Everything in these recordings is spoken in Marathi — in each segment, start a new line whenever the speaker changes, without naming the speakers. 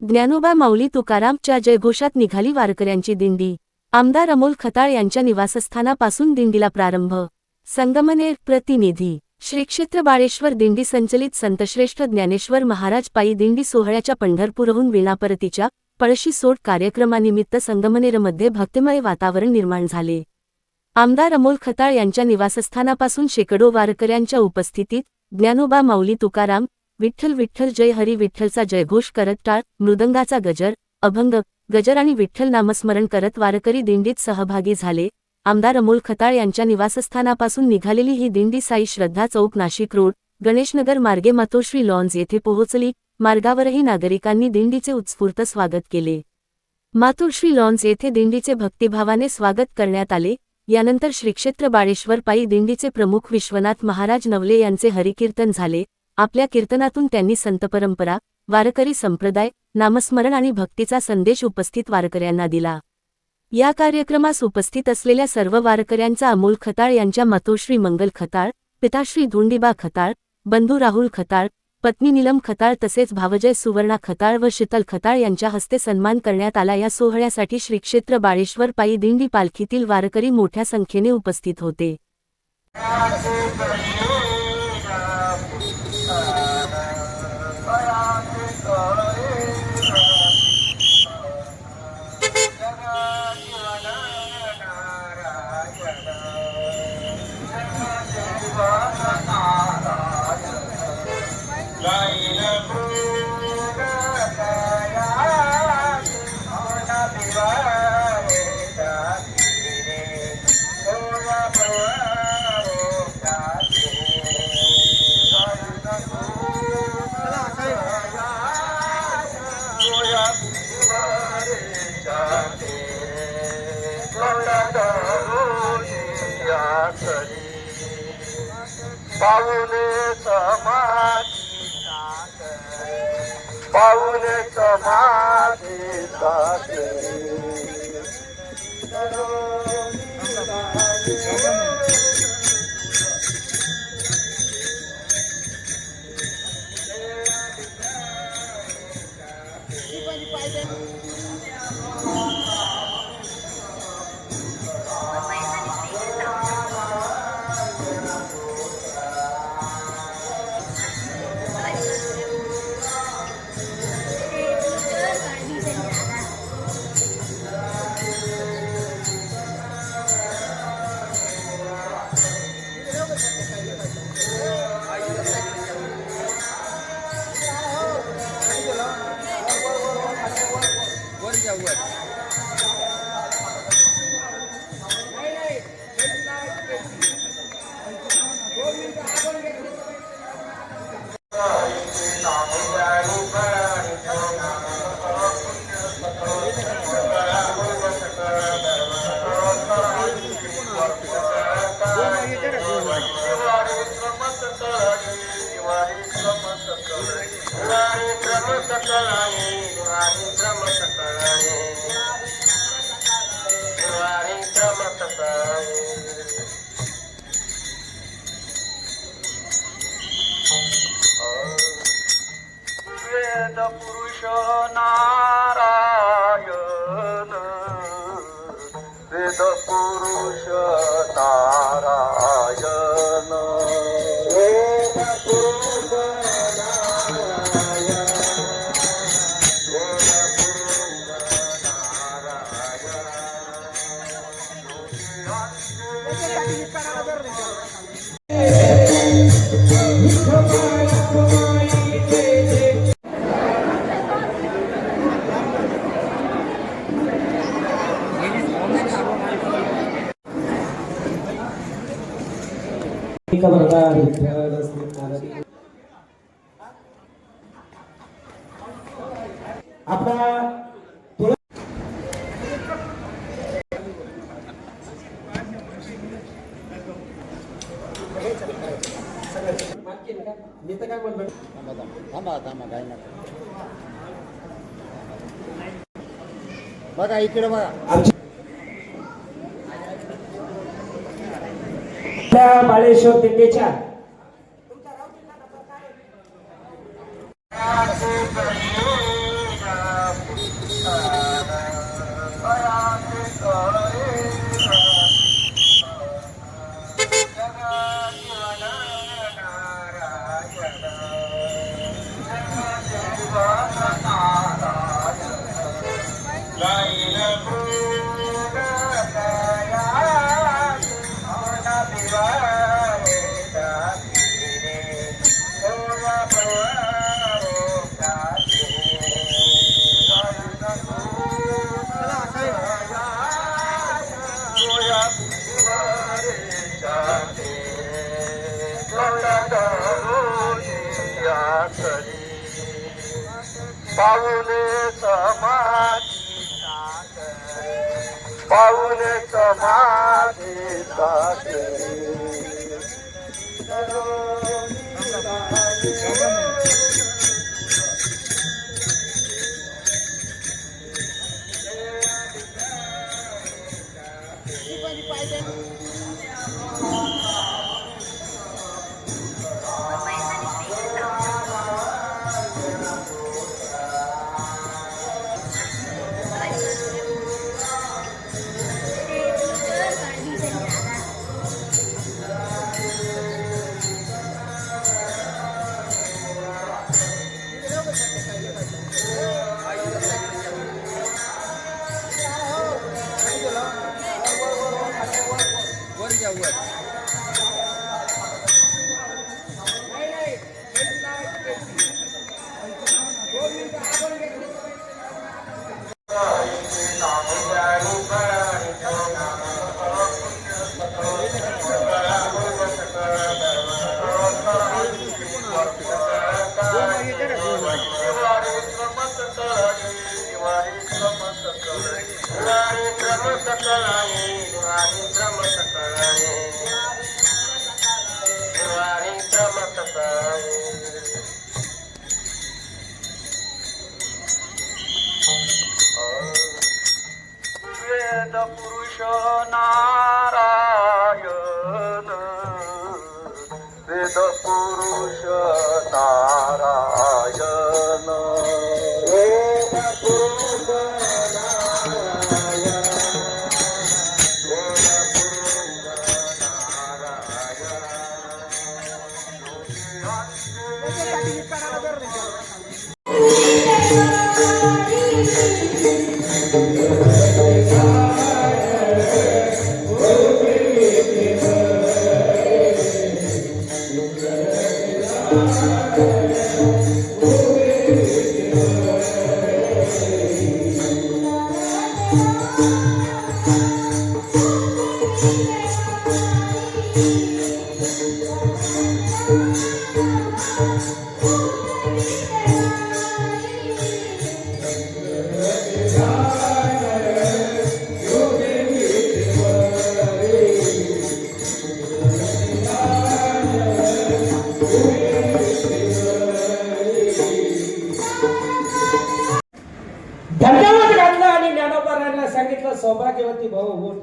ज्ञानोबा माऊली तुकारामच्या जयघोषात निघाली वारकऱ्यांची दिंडी। आमदार अमोल खताळ यांच्या निवासस्थानापासून दिंडीला प्रारंभ। संगमनेर प्रतिनिधी श्रीक्षेत्र बाळेश्वर दिंडी संचलित संतश्रेष्ठ ज्ञानेश्वर महाराज पायी दिंडी सोहळ्याच्या पंढरपूरहून विणापरतीच्या पळशी सोड कार्यक्रमानिमित्त संगमनेरमध्ये भक्तिमय वातावरण निर्माण झाले। आमदार अमोल खताळ यांच्या निवासस्थानापासून शेकडो वारकऱ्यांच्या उपस्थितीत ज्ञानोबा माऊली तुकाराम विठ्ठल विठ्ठल जय हरी विठ्ठलचा जयघोष करत टाळ मृदंगाचा गजर अभंग गजर आणि विठ्ठल नामस्मरण करत वारकरी दिंडीत सहभागी झाले। आमदार अमोल खताळ यांच्या निवासस्थानापासून निघालेली ही दिंडी साई श्रद्धा चौक नाशिक रोड गणेशनगर मार्गे मातोश्री लॉन्स येथे पोहोचली। मार्गावरही नागरिकांनी दिंडीचे उत्स्फूर्त स्वागत केले। मातोश्री लॉन्स येथे दिंडीचे भक्तिभावाने स्वागत करण्यात आले। यानंतर श्रीक्षेत्र बाळेश्वर पायी दिंडीचे प्रमुख विश्वनाथ महाराज नवले यांचे हरिकीर्तन झाले। आपल्या कीर्तनातून त्यांनी संतपरंपरा वारकरी संप्रदाय नामस्मरण आणि भक्तीचा संदेश उपस्थित वारकऱ्यांना दिला। या कार्यक्रमास उपस्थित असलेल्या सर्व वारकऱ्यांचा अमोल खताळ यांच्या मातोश्री मंगल खताळ पिताश्री धुंडीबा खताळ बंधू राहुल खताळ पत्नी नीलम खताळ तसेच भावजय सुवर्णा खताळ व शीतल खताळ यांच्या हस्ते सन्मान करण्यात आला। या सोहळ्यासाठी श्रीक्षेत्र बाळेश्वर पायी दिंडी पालखीतील वारकरी मोठ्या संख्येने उपस्थित होते।
पाऊले समाधी पुरुष नारायण वेद पुरुष नारायण वेद पुरुष बघा इकडे बघा
बाळेश्वर दिंडीच्या
पाऊले समाधी साखरे पाऊले समाधी साखरे वेद पुरुष नारायण वेद पुरुष नारायण वेद पुरुष नारायण वेद
धन्यवाद घातला आणि ज्ञानोबारांना सांगितलं सौभाग्यवती भाऊ उठ.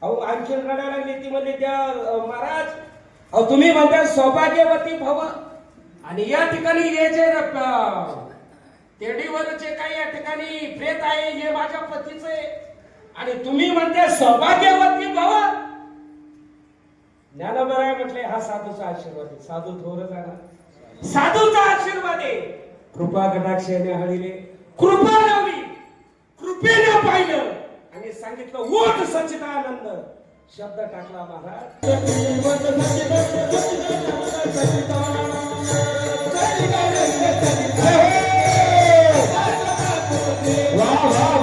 अहो आणखी रडायला लागली ती म्हणली त्या महाराज अहो तुम्ही म्हणता सौभाग्यवती भाव आणि या ठिकाणी हे जे तेडीवरचे काही या ठिकाणी प्रेत आहे हे माझ्या पतीचे आणि तुम्ही म्हणते सौभाग्यवती भाव. ज्ञानोबराय म्हटले हा साधूचा आशीर्वाद आहे. साधू थोर जाणार साधूचा आशीर्वाद आहे. कृपा कटाक्षाने हळीले कृपा लावली कृपेने पाहिलं आणि सांगितलं ओट सच्चिदानंद शब्द टाकला महाराज. वाह वाह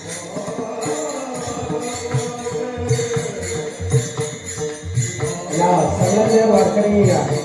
वाह या सगळ्यांच्या वारकरी